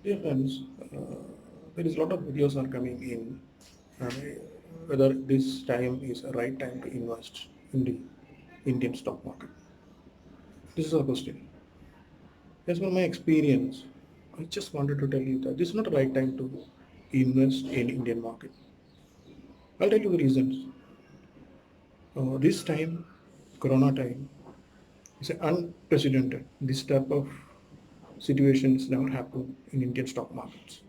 Dear friends, there is a lot of videos are coming in uh, whether this time is a right time to invest in the Indian stock market. This is a question. As per my experience, I just wanted to tell you that this is not the right time to invest in Indian market. I'll tell you the reasons. This time, Corona time, is unprecedented. This type of situations never happened in Indian stock markets.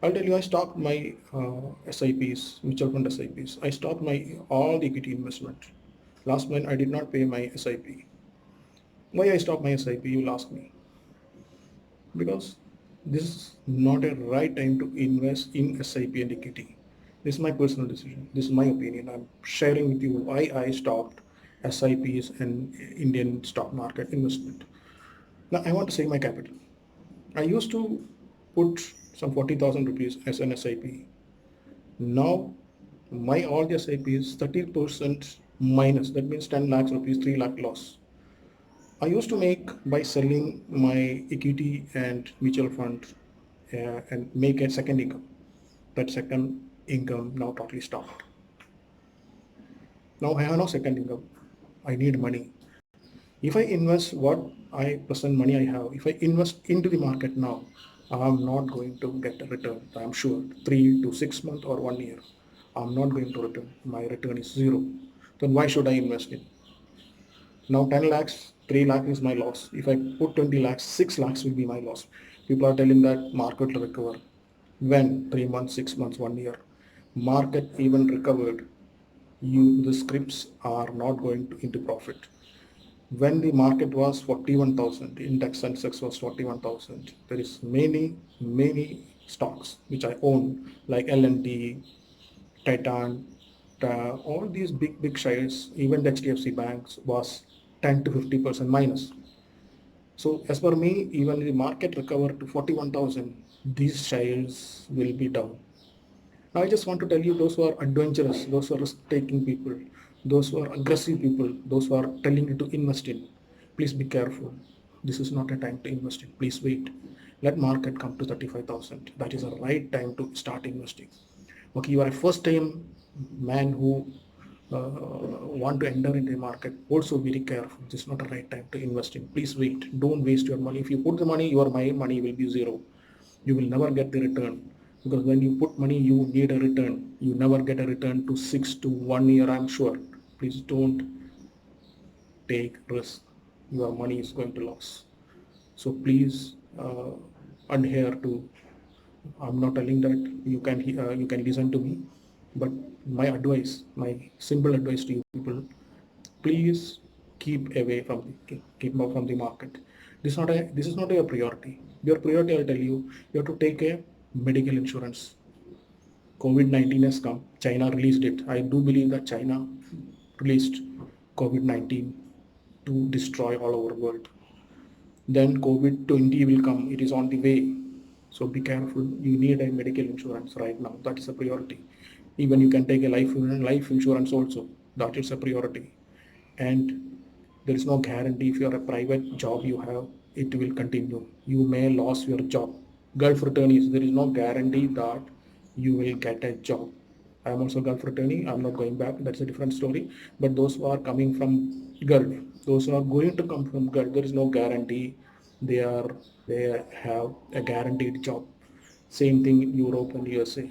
I'll tell you, I stopped my SIPs, mutual fund SIPs. I stopped my all the equity investment. Last month, I did not pay my SIP. Why I stopped my SIP, you'll ask me. Because this is not a right time to invest in SIP and equity. This is my personal decision. This is my opinion. I'm sharing with you why I stopped SIPs and Indian stock market investment. Now, I want to save my capital. I used to put some 40,000 rupees as an SIP. Now, my all the SIP is 30% minus. That means 10 lakhs rupees, 3 lakh loss. I used to make by selling my equity and mutual fund and make a second income. That second income now totally stopped. Now I have no second income. I need money. If I invest what I present money I have, if I invest into the market now, I'm not going to get a return. I'm sure 3 to 6 months or 1 year. I'm not going to return. My return is zero. Then why should I invest in? Now 10 lakhs, 3 lakhs is my loss. If I put 20 lakhs, 6 lakhs will be my loss. People are telling that market will recover. When? 3 months, 6 months, 1 year. Market even recovered. The scripts are not going into profit. When the market was 41,000, index Sensex was 41,000. There is many stocks which I own like L&T, Titan, all these big shares, even the HDFC banks was 10 to 50% minus. So as per me, even the market recovered to 41,000, these shares will be down. Now I just want to tell you, those who are adventurous, those who are risk-taking people, those who are aggressive people, those who are telling you to invest in, please be careful. This is not a time to invest in. Please wait. Let market come to 35,000. That is the right time to start investing. Okay, you are a first-time man who want to enter into the market. Also very careful. This is not the right time to invest in. Please wait. Don't waste your money. If you put the money, your money will be zero. You will never get the return, because when you put money you need a return. You never get a return to 6 to 1 year, I'm sure. Please don't take risk. Your money is going to lose. So please adhere to. I'm not telling that you can listen to me, but my advice, my simple advice to you people, please keep away from keep out from the market. This is not a priority. Your priority, I'll tell you, you have to take a medical insurance. COVID-19 has come. China released it. I do believe that China released COVID-19 to destroy all over the world. Then COVID-20 will come. It is on the way. So be careful. You need a medical insurance right now. That is a priority. Even you can take a life insurance also. That is a priority. And there is no guarantee. If you are a private job you have, it will continue. You may lose your job. Gulf returnees, there is no guarantee that you will get a job. I am also Gulf returnee. I am not going back. That's a different story. But those who are coming from Gulf, those who are going to come from Gulf, there is no guarantee they are they have a guaranteed job. Same thing in Europe and USA.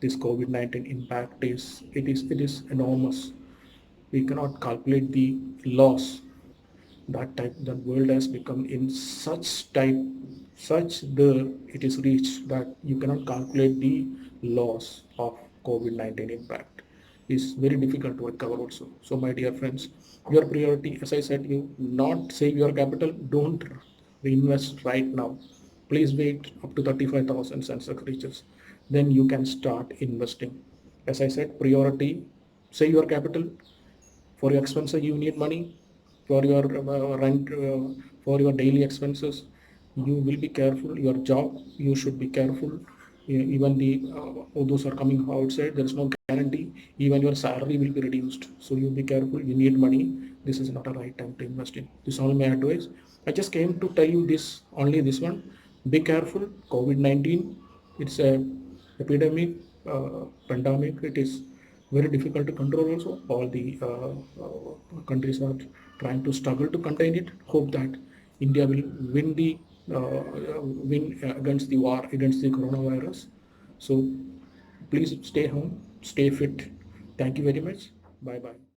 This COVID-19 impact is enormous. We cannot calculate the loss. That world has become in such the it is reached that you cannot calculate the loss of COVID-19 impact. Is very difficult to recover also. So my dear friends, your priority, as I said, you not save your capital. Don't invest right now. Please wait up to 35,000 Sensex reaches. Then you can start investing. As I said, priority, save your capital. For your expenses you need money. For your rent, for your daily expenses, you will be careful. Your job, you should be careful. Even the those are coming outside, there is no guarantee. Even your salary will be reduced, so you be careful. You need money. This is not a right time to invest in. This is only my advice. I just came to tell you this, only this one. Be careful. COVID-19, it's a epidemic, pandemic. It is very difficult to control also. All the countries are trying to struggle to contain it. Hope that India will win the win against the war against the coronavirus. So please stay home, stay fit. Thank you very much. Bye bye.